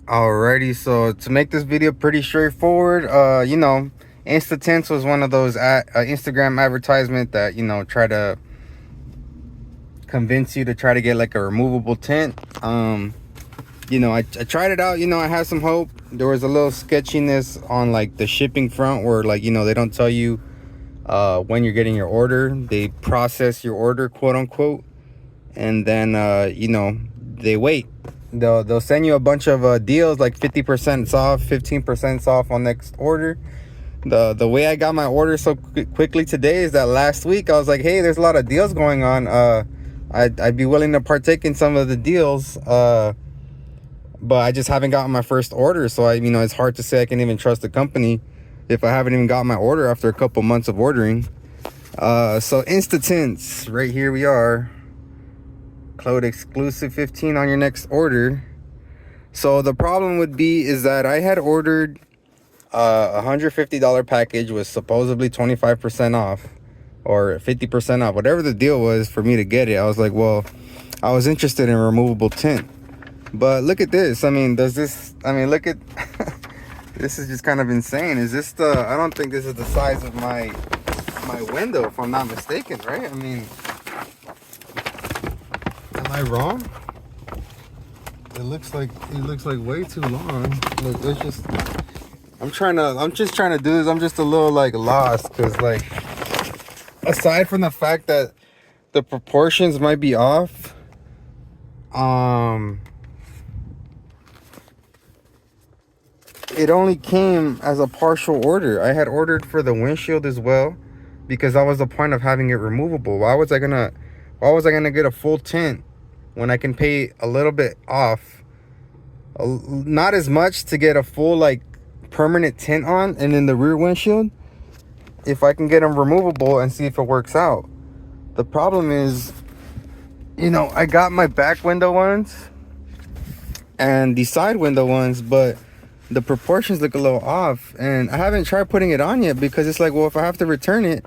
Alrighty, so to make this video pretty straightforward, InstaTints was one of those Instagram advertisement that try to convince you to try to get like a removable tint. I tried it out. I had some hope. There was a little sketchiness on like the shipping front where like they don't tell you when you're getting your order. They process your order, quote unquote, and then they wait. They'll send you a bunch of deals like 50% off, 15% off on next order. The way I got my order so quickly today is that last week I was like, hey, there's a lot of deals going on. I'd be willing to partake in some of the deals, but I just haven't gotten my first order. So it's hard to say I can even trust the company if I haven't even got my order after a couple months of ordering. So InstaTints, right here we are. Code exclusive 15 on your next order. So the problem would be is that I had ordered a $150 package with supposedly 25% off or 50% off, whatever the deal was for me to get it. I was like, well, I was interested in removable tint, but look at this. Look at this is just kind of insane. Is this I don't think this is the size of my window, if I'm not mistaken, right? Am I wrong? It looks like way too long. Look, I'm just trying to do this. I'm just a little like lost because like aside from the fact that the proportions might be off, it only came as a partial order. I had ordered for the windshield as well because that was the point of having it removable. Why was I gonna get a full tint when I can pay a little bit off, not as much to get a full like permanent tint on, and then the rear windshield if I can get them removable and see if it works out. The problem is, I got my back window ones and the side window ones, but the proportions look a little off, and I haven't tried putting it on yet because it's like, well, if I have to return it,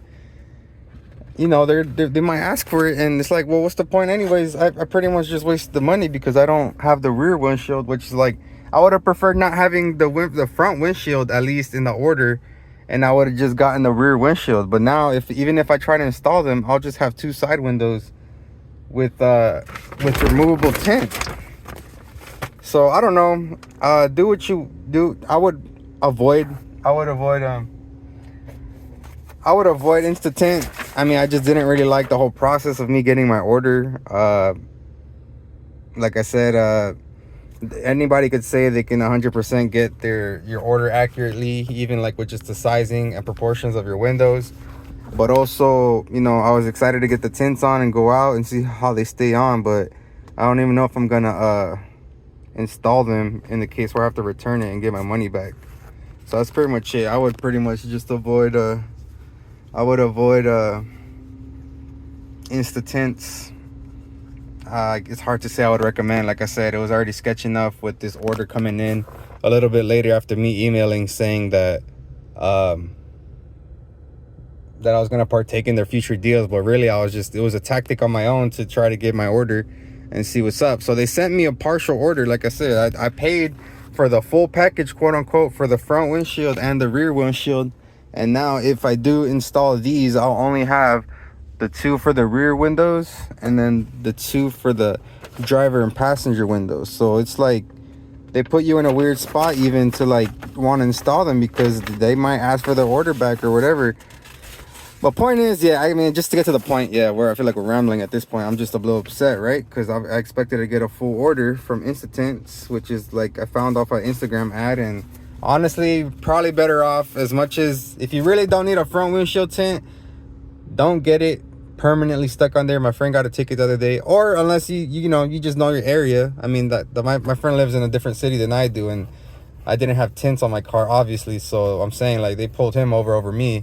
they might ask for it, and it's like, well, what's the point anyways? I pretty much just wasted the money because I don't have the rear windshield, which is like, I would have preferred not having the front windshield at least in the order, and I would have just gotten the rear windshield. But now even if I try to install them, I'll just have two side windows with removable tint. So I don't know. Do what you do. I would avoid InstaTint. I just didn't really like the whole process of me getting my order. Like I said, anybody could say they can 100% get your order accurately, even like with just the sizing and proportions of your windows. But also, I was excited to get the tints on and go out and see how they stay on, but I don't even know if I'm gonna install them in the case where I have to return it and get my money back. So that's pretty much it. I would pretty much just avoid InstaTints. It's hard to say I would recommend. Like I said, it was already sketch enough with this order coming in a little bit later after me emailing saying that that I was going to partake in their future deals, but really it was a tactic on my own to try to get my order and see what's up. So they sent me a partial order. Like I said, I paid for the full package, quote unquote, for the front windshield and the rear windshield. And now if I do install these, I'll only have the two for the rear windows and then the two for the driver and passenger windows. So it's like they put you in a weird spot even to like want to install them because they might ask for their order back or whatever. But point is, just to get to the point, where I feel like we're rambling at this point, I'm just a little upset, right? Because I expected to get a full order from InstaTints, which is like I found off an Instagram ad, and honestly, probably better off. As much as if you really don't need a front windshield tint, don't get it permanently stuck on there. My friend got a ticket the other day, or unless you just know your area. My friend lives in a different city than I do, and I didn't have tints on my car, obviously. So I'm saying like they pulled him over me.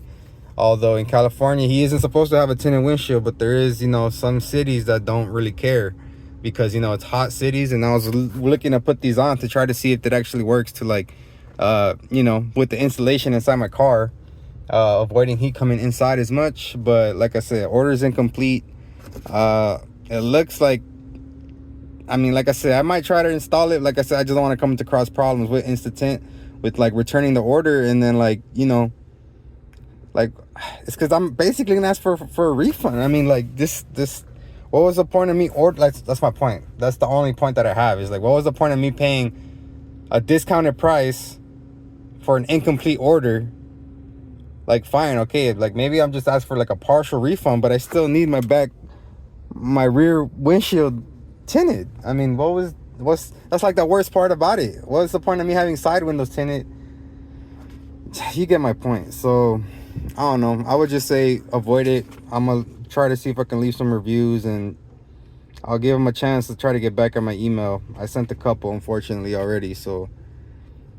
Although in California, he isn't supposed to have a tinted windshield, but there is, some cities that don't really care because, it's hot cities. And I was looking to put these on to try to see if it actually works to like, with the insulation inside my car, avoiding heat coming inside as much. But like I said, order is incomplete. It looks like I mean, like I said, I might try to install it. Like I said, I just don't want to come into cross problems with InstaTint, with like returning the order, and then like, you know, like, it's because I'm basically gonna ask for a refund. I mean, like, this what was the point of me order? Like, that's my point. That's the only point that I have, is like, what was the point of me paying a discounted price for an incomplete order? Like, fine, okay, like maybe I'm just asking for like a partial refund, but I still need my rear windshield tinted. I mean, that's like the worst part about it. What's the point of me having side windows tinted? You get my point. So I don't know, I would just say avoid it. I'm gonna try to see if I can leave some reviews, and I'll give them a chance to try to get back on my email. I sent a couple, unfortunately, already, so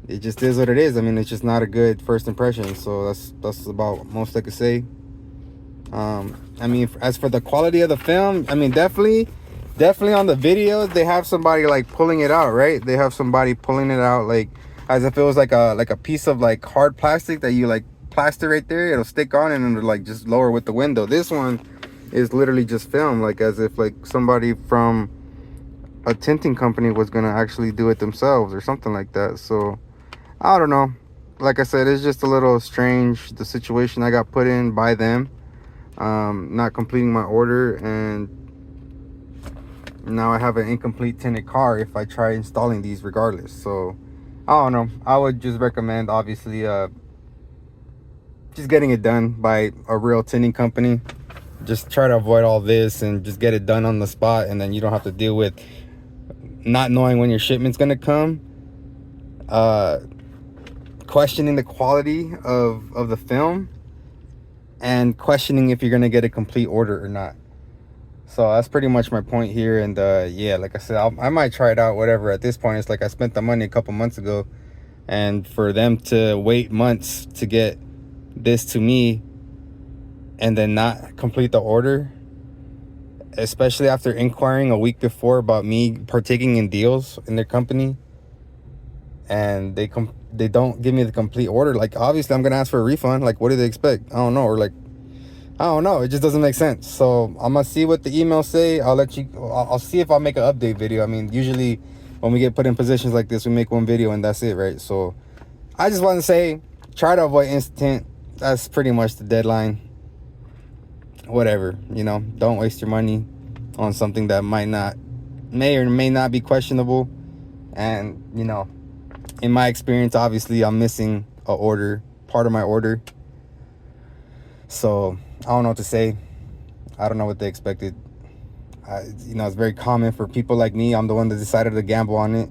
it just is what it is. I mean, it's just not a good first impression. So that's about most I could say. I mean, as for the quality of the film, I mean, definitely on the videos they have somebody like pulling it out, right? They have somebody pulling it out like as if it was like a piece of like hard plastic that you like plaster right there. It'll stick on and it'll like just lower with the window. This one is literally just film, like as if like somebody from a tinting company was gonna actually do it themselves or something like that. So I don't know. Like I said, it's just a little strange, the situation I got put in by them, not completing my order, and now I have an incomplete tinted car if I try installing these regardless. So I don't know, I would just recommend, obviously, just getting it done by a real tinting company. Just try to avoid all this and just get it done on the spot, and then you don't have to deal with not knowing when your shipment's gonna come, questioning the quality of the film, and questioning if you're gonna get a complete order or not. So that's pretty much my point here. And yeah, like I said, I might try it out, whatever. At this point, it's like I spent the money a couple months ago, and for them to wait months to get this to me and then not complete the order, especially after inquiring a week before about me partaking in deals in their company, and they don't give me the complete order. Like, obviously I'm gonna ask for a refund. Like, what do they expect? I don't know. Or like, I don't know, it just doesn't make sense. So I'm gonna see what the emails say. I'll see if I'll make an update video. I mean, usually when we get put in positions like this, we make one video and that's it, right? So I just want to say, try to avoid InstaTint. That's pretty much the deadline. Whatever, you know, don't waste your money on something that may or may not be questionable. And, you know, in my experience, obviously I'm missing part of my order. So I don't know what to say. I don't know what they expected. You know, it's very common for people like me. I'm the one that decided to gamble on it,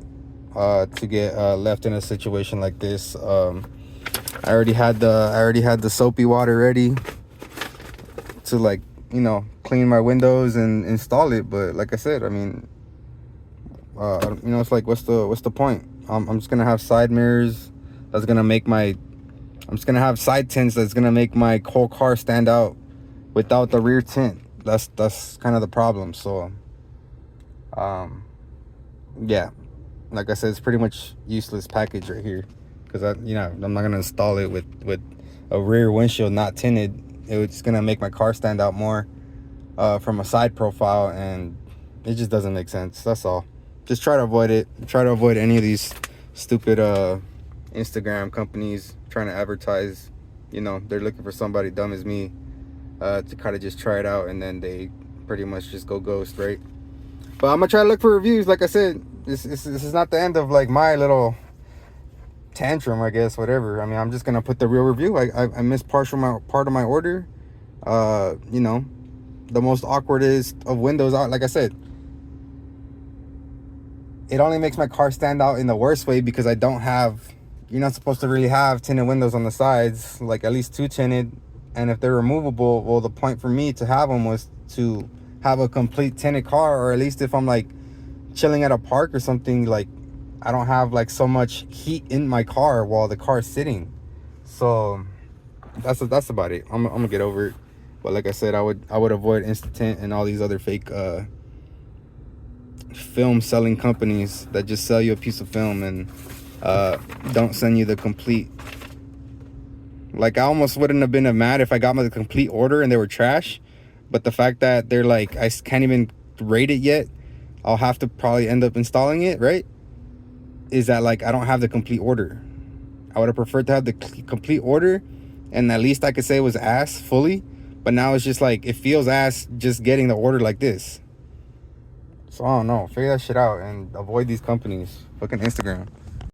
to get left in a situation like this. I already had the soapy water ready to, like, you know, clean my windows and install it. But like I said, I mean, you know, it's like, what's the point? I'm just gonna have side mirrors that's gonna make I'm just gonna have side tints that's gonna make my whole car stand out without the rear tint. That's kind of the problem. So yeah, like I said, it's pretty much useless package right here, because I'm not gonna install it with a rear windshield not tinted. It's gonna make my car stand out more from a side profile, and it just doesn't make sense. That's all. Just try to avoid it. Try to avoid any of these stupid Instagram companies trying to advertise. You know, they're looking for somebody dumb as me to kind of just try it out, and then they pretty much just go ghost, right? But I'm gonna try to look for reviews. Like I said, this is not the end of like my little tantrum, I guess, whatever. I mean, I'm just gonna put the real review. I missed part of my order. You know, the most awkwardest of windows out. Like I said, it only makes my car stand out in the worst way, because you're not supposed to really have tinted windows on the sides, like at least 2 tinted. And if they're removable, well, the point for me to have them was to have a complete tinted car, or at least if I'm like chilling at a park or something, like I don't have like so much heat in my car while the car's sitting. So that's about it. I'm gonna get over it. But like I said, I would avoid InstaTint and all these other fake film selling companies that just sell you a piece of film and don't send you the complete. Like, I almost wouldn't have been mad if I got the complete order and they were trash, but the fact that they're like, I can't even rate it yet, I'll have to probably end up installing it, right? Is that like I don't have the complete order. I would have preferred to have the complete order, and at least I could say it was ass fully. But now it's just like, it feels ass just getting the order like this. So I don't know. Figure that shit out and avoid these companies. Fucking Instagram.